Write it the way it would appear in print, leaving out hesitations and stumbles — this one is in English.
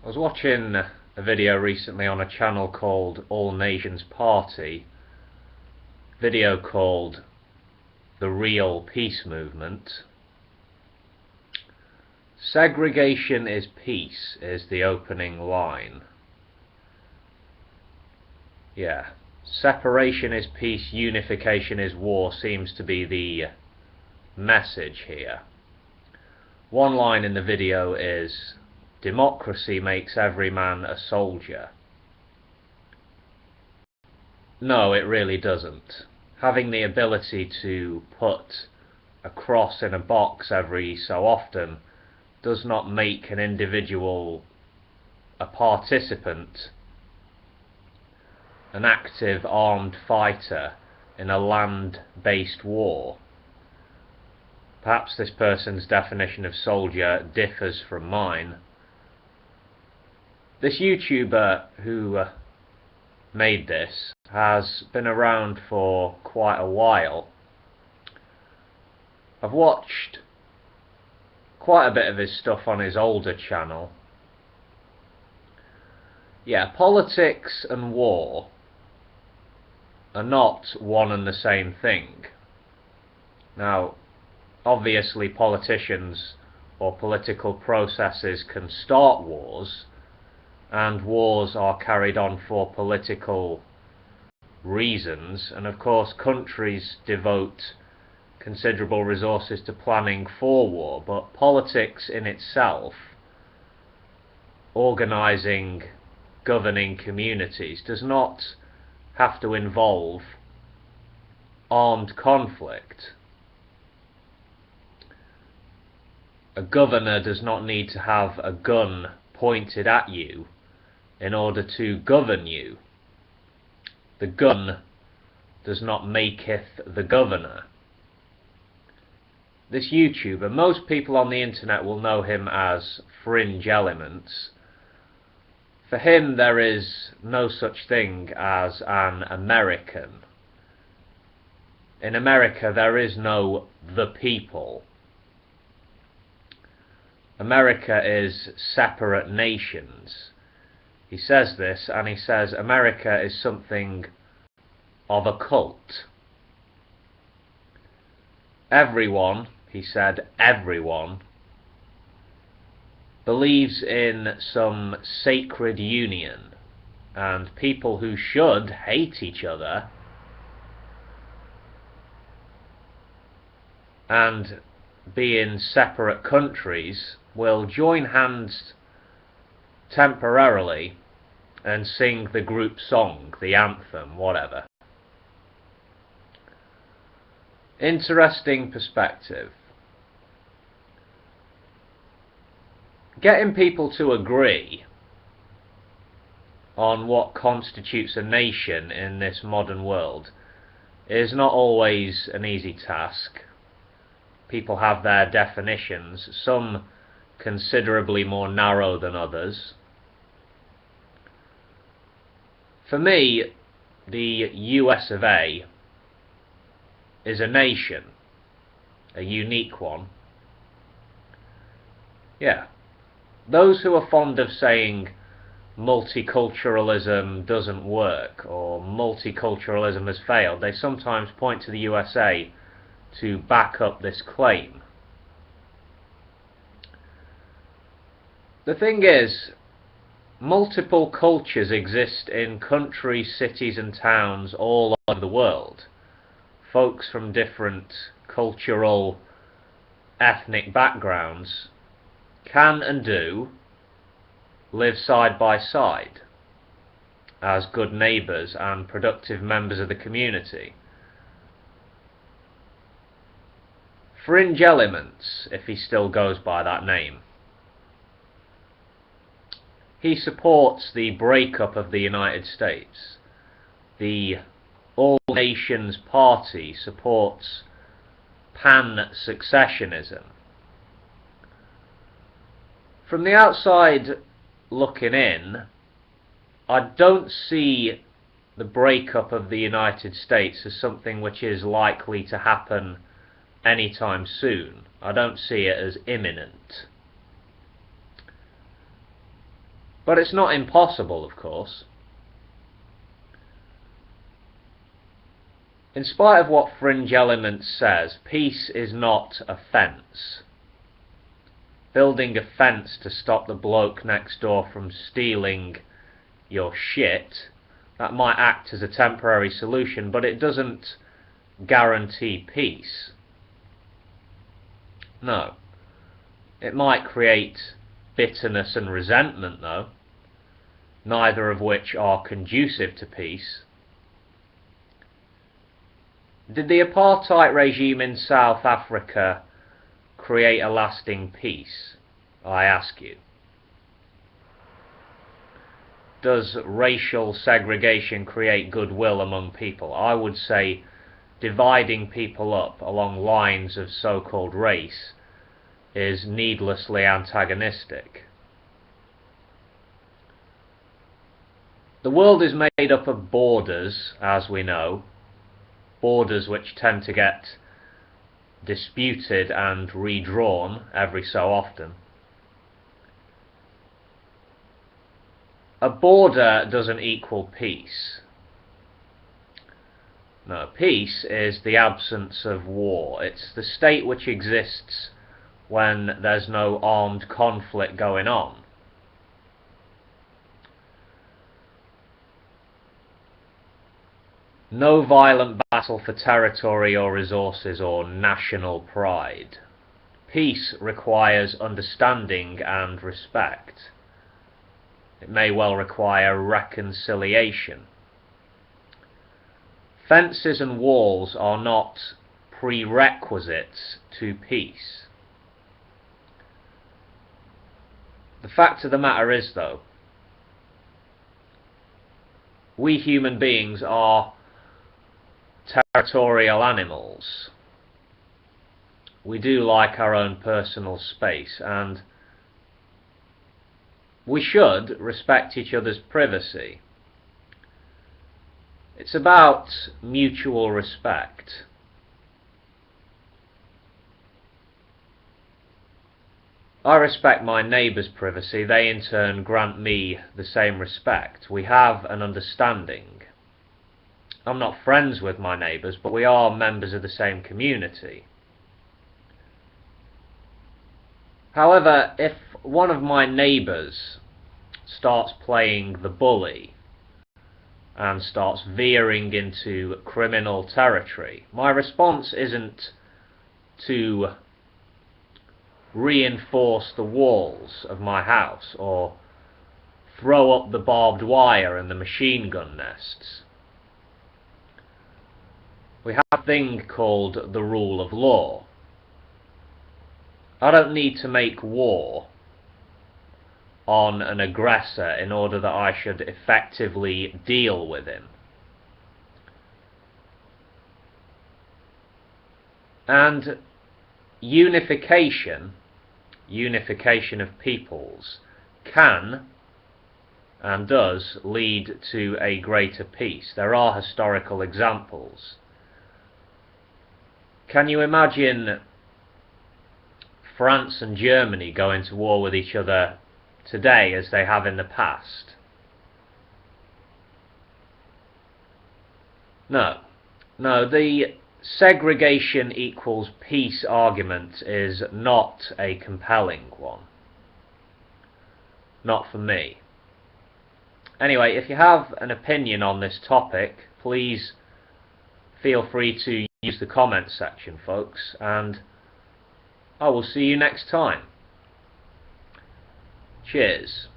was watching a video recently on a channel called All Nations Party, video called The Real Peace Movement. Segregation is peace is the opening line. Yeah. Separation is peace, unification is war seems to be the message here. One line in the video is, democracy makes every man a soldier. No, it really doesn't. Having the ability to put a cross in a box every so often does not make an individual a participant, an active armed fighter in a land-based war. Perhaps this person's definition of soldier differs from mine. This YouTuber who made this has been around for quite a while. I've watched quite a bit of his stuff on his older channel. Yeah, politics and war are not one and the same thing. Now, obviously politicians or political processes can start wars, and wars are carried on for political reasons, and of course countries devote considerable resources to planning for war, but politics in itself, organising, governing communities, does not have to involve armed conflict. A governor does not need to have a gun pointed at you in order to govern you. The gun does not maketh the governor. This YouTuber, most people on the internet will know him as Fringe Elements. For him there is no such thing as an American. In America there is no the people. America is separate nations. He says this, and he says America is something of a cult. Everyone, he said, everyone believes in some sacred union, and people who should hate each other and be in separate countries will join hands temporarily and sing the group song, the anthem, whatever. Interesting perspective. Getting people to agree on what constitutes a nation in this modern world is not always an easy task. People have their definitions, some considerably more narrow than others. For me, the US of A is a nation, a unique one. Yeah. Those who are fond of saying multiculturalism doesn't work or multiculturalism has failed, they sometimes point to the USA to back up this claim. The thing is, multiple cultures exist in countries, cities and towns all over the world. Folks from different cultural, ethnic backgrounds can and do live side by side as good neighbours and productive members of the community. Fringe Elements, if he still goes by that name, he supports the breakup of the United States. The All Nations Party supports pan-successionism. From the outside looking in, I don't see the breakup of the United States as something which is likely to happen anytime soon. I don't see it as imminent. But it's not impossible, of course. In spite of what Fringe Elements says, peace is not a fence. Building a fence to stop the bloke next door from stealing your shit, that might act as a temporary solution, but it doesn't guarantee peace. No. It might create bitterness and resentment, though, neither of which are conducive to peace. Did the apartheid regime in South Africa create a lasting peace? I ask you. Does racial segregation create goodwill among people? I would say dividing people up along lines of so-called race is needlessly antagonistic. The world is made up of borders, as we know, borders which tend to get disputed and redrawn every so often. A border doesn't equal peace. No, peace is the absence of war. It's the state which exists when there's no armed conflict going on. No violent battle for territory or resources or national pride. Peace requires understanding and respect. It may well require reconciliation. Fences and walls are not prerequisites to peace. The fact of the matter is, though, we human beings are territorial animals. We do like our own personal space, and we should respect each other's privacy. It's about mutual respect. I respect my neighbour's privacy. They in turn grant me the same respect. We have an understanding. I'm not friends with my neighbours, but we are members of the same community. However, if one of my neighbours starts playing the bully and starts veering into criminal territory, my response isn't to reinforce the walls of my house or throw up the barbed wire and the machine gun nests. We have a thing called the rule of law. I don't need to make war on an aggressor in order that I should effectively deal with him. And unification of peoples can and does lead to a greater peace. There are historical examples. Can you imagine France and Germany going to war with each other today as they have in the past? No. No, the segregation equals peace argument is not a compelling one. Not for me. Anyway, if you have an opinion on this topic, please feel free to use the comments section, folks, and I will see you next time. Cheers.